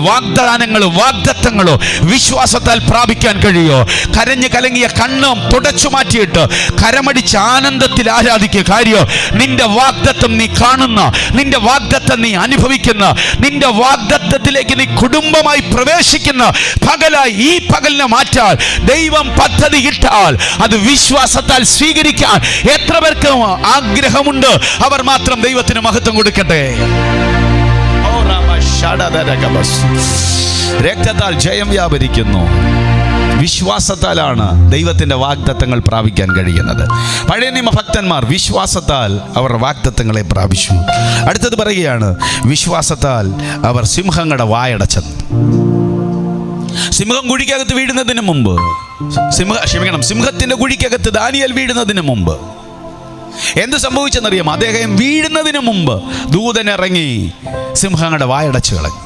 വാഗ്ദാനങ്ങളും വാഗ്ദത്തങ്ങളും വിശ്വാസത്താൽ പ്രാപിക്കാൻ കഴിയോ? കരഞ്ഞു കലങ്ങിയ കണ്ണും തുടച്ചു മാറ്റിയിട്ട് കരമടിച്ച് ആനന്ദത്തിൽ ആരാധിക്കുക. കാര്യം നിന്റെ വാഗ്ദത്തം നീ കാണുന്ന, നിന്റെ വാഗ്ദത്തം നീ അനുഭവിക്കുന്ന, നിന്റെ വാഗ്ദത്തത്തിലേക്ക് നീ കുടുംബമായി പ്രവേശിക്കുന്ന പകലായി ഈ പകലിനെ മാറ്റാൻ ദൈവം പദ്ധതി ഇട്ടാൽ അത് വിശ്വാസത്താൽ സ്വീകരിക്കാൻ എത്ര പേർക്ക് ആഗ്രഹമുണ്ട്? അവർ മാത്രം ദൈവത്തിന് മഹത്വം കൊടുക്കട്ടെ. രക്തത്താൽ ജയം വ്യാപരിക്കുന്നു. വിശ്വാസത്താലാണ് ദൈവത്തിൻ്റെ വാഗ്ദത്തങ്ങൾ പ്രാപിക്കാൻ കഴിയുന്നത്. പഴയ നിയമ ഭക്തന്മാർ വിശ്വാസത്താൽ അവർ വാഗ്ദത്തങ്ങളെ പ്രാപിച്ചു. അടുത്തത് പറയുകയാണ്, വിശ്വാസത്താൽ അവർ സിംഹങ്ങളുടെ വായടച്ചത്. സിംഹം കുഴിക്കകത്ത് വീഴുന്നതിന് മുമ്പ്, സിംഹത്തിന്റെ കുഴിക്കകത്ത് ദാനിയേൽ വീഴുന്നതിന് മുമ്പ് എന്ത് സംഭവിച്ചെന്നറിയാം? അദ്ദേഹം വീഴുന്നതിന് മുമ്പ് ദൂതൻ ഇറങ്ങി സിംഹങ്ങളുടെ വായടച്ചു കളഞ്ഞു.